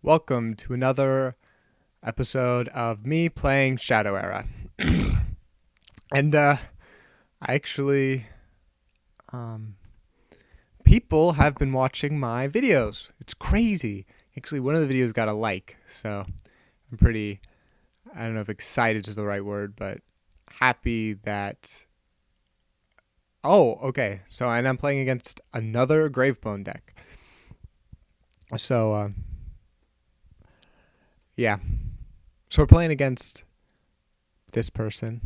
Welcome to another episode of me playing Shadow Era. And I actually people have been watching my videos. It's crazy. Actually, one of the videos got a like, so I'm pretty, I don't know if excited is the right word, but happy that. Oh, okay. So, and I'm playing against another Gravebone deck. So, yeah. So we're playing against this person.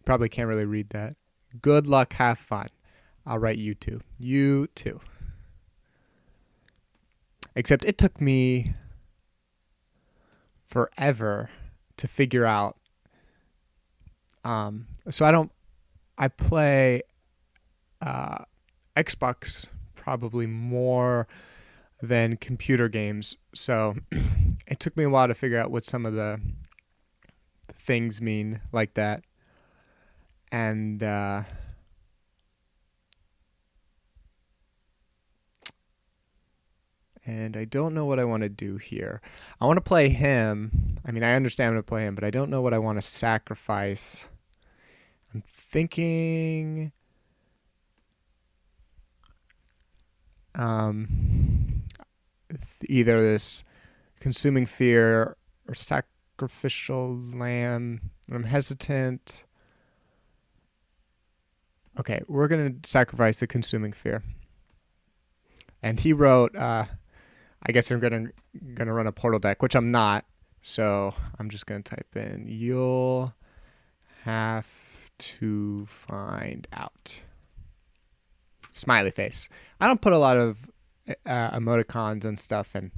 Probably can't really read that. Good luck, have fun. I'll write you too. You too. Except it took me forever to figure out. So I play Xbox probably more than computer games. So it took me a while to figure out what some of the things mean like that. And I don't know what I want to do here. I want to play him. I mean, I understand I'm going to play him, but I don't know what I want to sacrifice. I'm thinking either this Consuming Fear or Sacrificial Lamb. I'm hesitant. Okay, we're going to sacrifice the Consuming Fear. And he wrote, I guess I'm gonna run a portal deck, which I'm not. So I'm just gonna type in, you'll have to find out. Smiley face. I don't put a lot of emoticons and stuff, and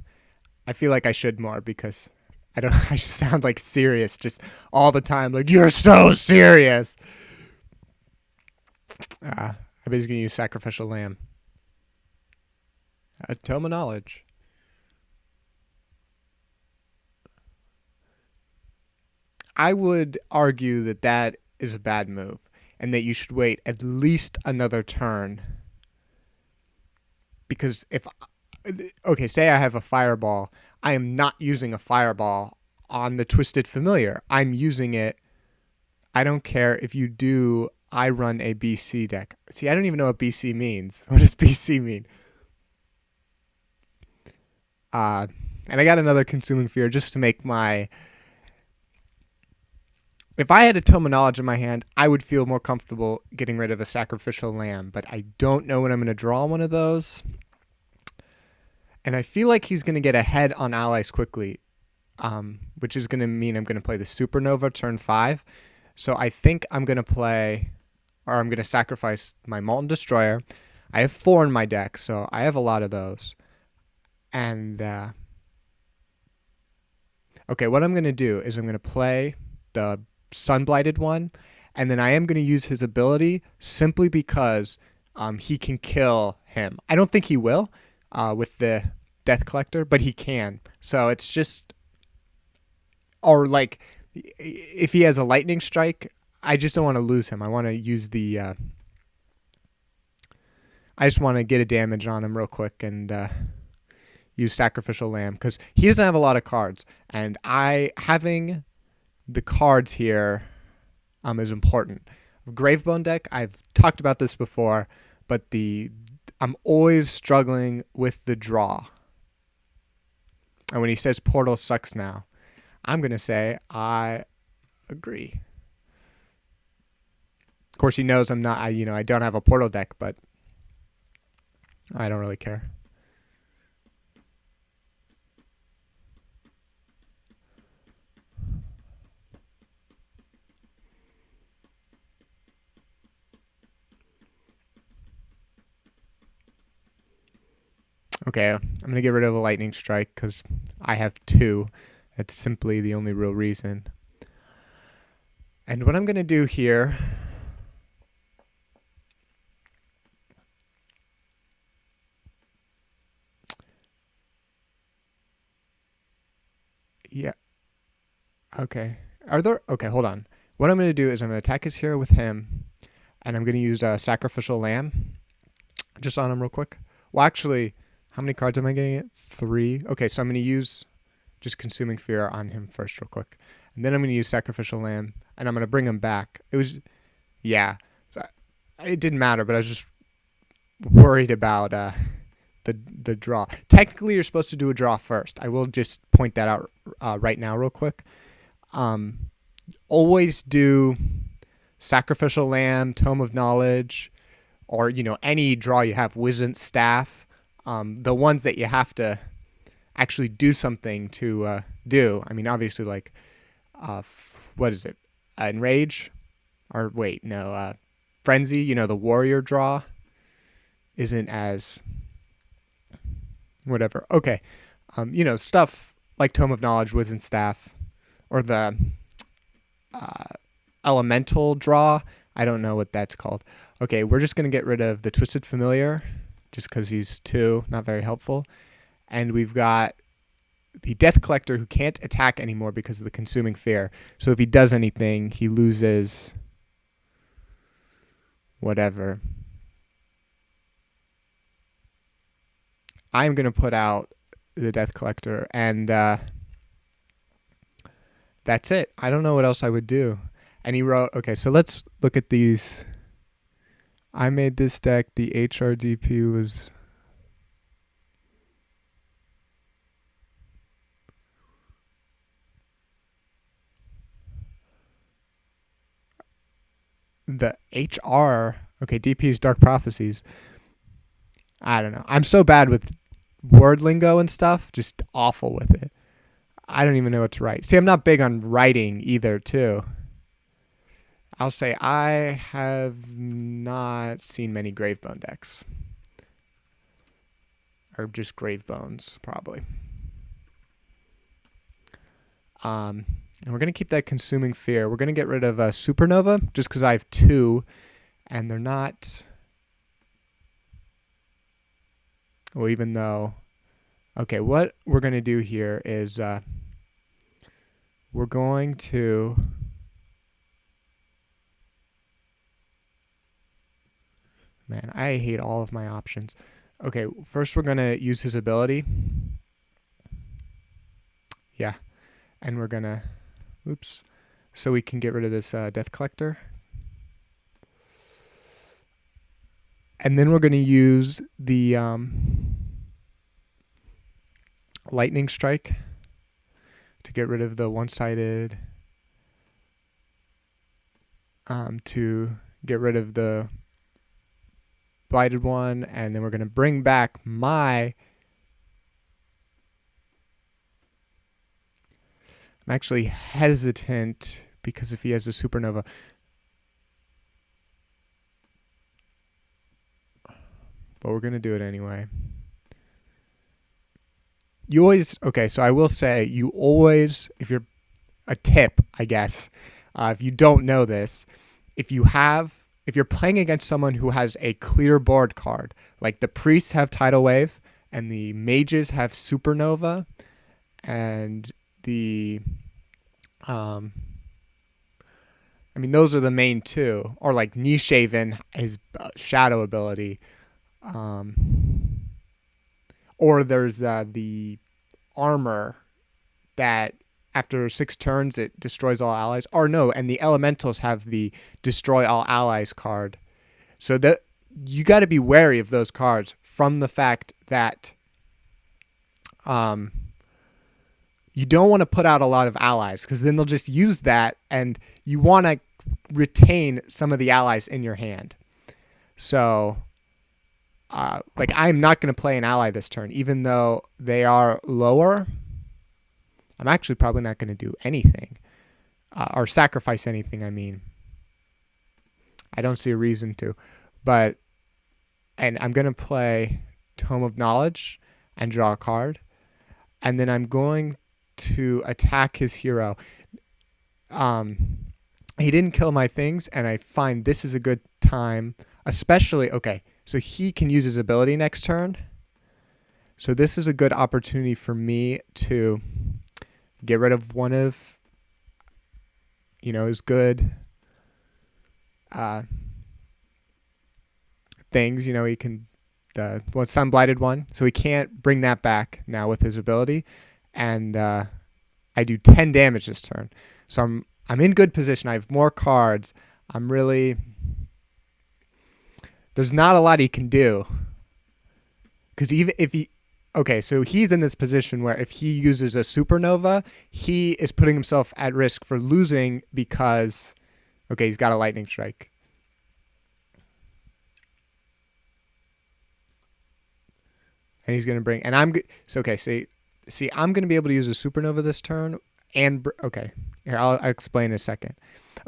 I feel like I should more because I just sound like serious just all the time. Like, you're so serious. I'm just gonna use Sacrificial Lamb. A Tome of Knowledge. I would argue that that is a bad move and that you should wait at least another turn. Because say I have a fireball. I am not using a fireball on the Twisted Familiar. I'm using it. I don't care if you do. I run a BC deck. See, I don't even know what BC means. What does BC mean? And I got another Consuming Fear just to make my... If I had a Tome of Knowledge in my hand, I would feel more comfortable getting rid of a Sacrificial Lamb, but I don't know when I'm going to draw one of those. And I feel like he's going to get ahead on allies quickly, which is going to mean I'm going to play the Supernova turn 5. So I think I'm going to sacrifice my Molten Destroyer. I have 4 in my deck, so I have a lot of those. And, okay, what I'm going to do is I'm going to play the Sun-blighted One, and then I am going to use his ability simply because he can kill him. I don't think he will with the Death Collector, but he can. So it's just, or like, if he has a lightning strike, I just don't want to lose him. I want to use the, I just want to get a damage on him real quick and use Sacrificial Lamb because he doesn't have a lot of cards, and having the cards here is important. Gravebone deck, I've talked about this before, but I'm always struggling with the draw. And when he says portal sucks now, I'm going to say I agree. Of course, he knows I'm not, I don't have a portal deck, but I don't really care. Okay, I'm going to get rid of a lightning strike because I have 2. That's simply the only real reason. And what I'm going to do here... Yeah. Okay. Okay, hold on. What I'm going to do is I'm going to attack his hero with him, and I'm going to use a Sacrificial Lamb just on him real quick. Well, actually... How many cards am I getting? 3. Okay, so I'm going to use just Consuming Fear on him first real quick. And then I'm going to use Sacrificial Lamb, and I'm going to bring him back. It was, yeah, it didn't matter, but I was just worried about the draw. Technically, you're supposed to do a draw first. I will just point that out right now real quick. Always do Sacrificial Lamb, Tome of Knowledge, or, any draw you have, Wizard's Staff, the ones that you have to actually do something to do. I mean, obviously, like, what is it? Enrage? Or wait, no, Frenzy, the warrior draw isn't as whatever. Okay. Stuff like Tome of Knowledge, Wizard's Staff, or the elemental draw. I don't know what that's called. Okay, we're just going to get rid of the Twisted Familiar just because he's 2, not very helpful. And we've got the Death Collector who can't attack anymore because of the Consuming Fear. So if he does anything, he loses whatever. I'm going to put out the Death Collector, and that's it. I don't know what else I would do. And he wrote, okay, so let's look at these. I made this deck. The HRDP was... The HR... Okay, DP is Dark Prophecies. I don't know. I'm so bad with word lingo and stuff. Just awful with it. I don't even know what to write. See, I'm not big on writing either, too. I'll say I have not seen many Gravebone decks. Or just Gravebones, probably. And we're going to keep that Consuming Fear. We're going to get rid of Supernova, just because I have 2, and they're not... Well, even though... Okay, what we're going to do here is we're going to... Man, I hate all of my options. Okay, first we're going to use his ability. Yeah, and we're going to... Oops. So we can get rid of this Death Collector. And then we're going to use the Lightning Strike to get rid of the one-sided... to get rid of the Blighted One, and then we're going to bring back my... I'm actually hesitant because if he has a Supernova... But we're going to do it anyway. You always... Okay, so I will say, you always... If you're... A tip, I guess. If you don't know this, if you're playing against someone who has a clear board card, like the priests have Tidal Wave, and the mages have Supernova, and the... I mean, those are the main 2. Or like Nishaven, his shadow ability. Or there's the armor that after 6 turns it destroys all allies. Or no, and the elementals have the destroy all allies card. So that you got to be wary of those cards from the fact that you don't want to put out a lot of allies because then they'll just use that, and you want to retain some of the allies in your hand. So like I'm not going to play an ally this turn, even though they are lower. I'm actually probably not going to do anything or sacrifice anything. I mean, I don't see a reason to, and I'm going to play Tome of Knowledge and draw a card. And then I'm going to attack his hero. He didn't kill my things, and I find this is a good time, especially, okay, so he can use his ability next turn. So this is a good opportunity for me to get rid of one of, his good things. He can, Sun-blighted One. So he can't bring that back now with his ability. and I do 10 damage this turn. So I'm in good position. I have more cards. There's not a lot he can do. Because even if he... Okay, so he's in this position where if he uses a supernova, he is putting himself at risk for losing because... Okay, he's got a lightning strike. And he's going to bring... And I'm... So, okay, see, I'm going to be able to use a supernova this turn. And... Okay, here, I'll explain in a second.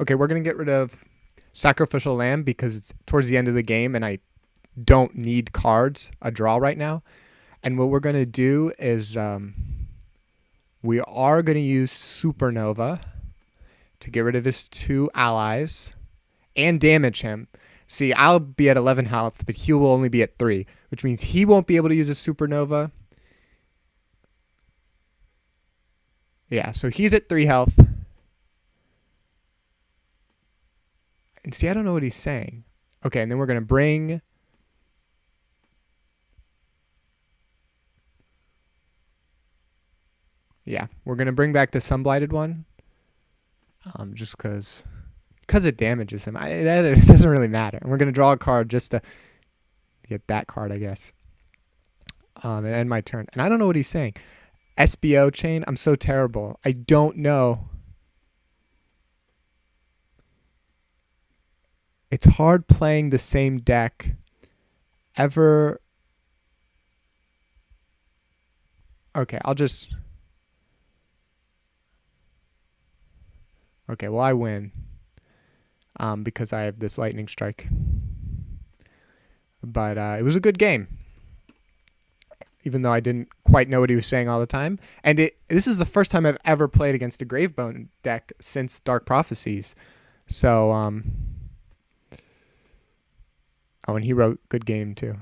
Okay, we're going to get rid of Sacrificial Lamb because it's towards the end of the game and I don't need cards, a draw right now. And what we're going to do is we are going to use Supernova to get rid of his 2 allies and damage him. See, I'll be at 11 health, but he will only be at 3, which means he won't be able to use a Supernova. Yeah, so he's at 3 health. And see, I don't know what he's saying. Okay, and then we're going to bring... Yeah, we're going to bring back the Sun-blighted One. Just because it damages him. It doesn't really matter. And we're going to draw a card just to get that card, I guess. And end my turn. And I don't know what he's saying. SBO chain? I'm so terrible. I don't know. It's hard playing the same deck ever. Okay, I'll just... Okay, well, I win because I have this lightning strike. But it was a good game, even though I didn't quite know what he was saying all the time. And this is the first time I've ever played against the Gravebone deck since Dark Prophecies. So, oh, and he wrote good game too.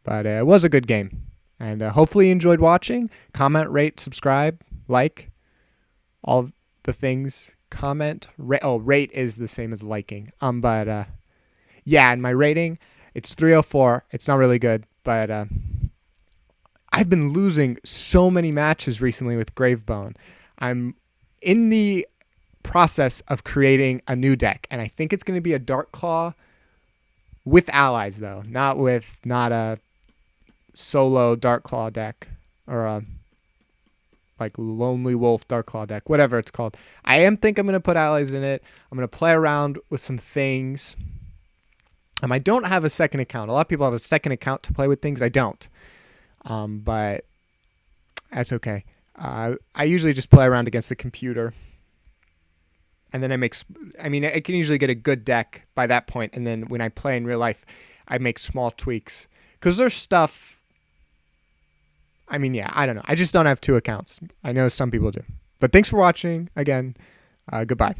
But it was a good game. And hopefully you enjoyed watching. Comment, rate, subscribe, like, all the things. Comment, rate is the same as liking. But yeah, and my rating, it's 304. It's not really good, but I've been losing so many matches recently with Gravebone. I'm in the process of creating a new deck, and I think it's going to be a Dark Claw with allies though, not a solo Dark Claw deck or a like Lonely Wolf Dark Claw deck, whatever it's called. I'm going to put allies in it. I'm going to play around with some things. I don't have a second account. A lot of people have a second account to play with things. I don't. But that's okay. I usually just play around against the computer. And then I can usually get a good deck by that point. And then when I play in real life, I make small tweaks. Because there's stuff... yeah, I don't know. I just don't have 2 accounts. I know some people do. But thanks for watching. Again, goodbye.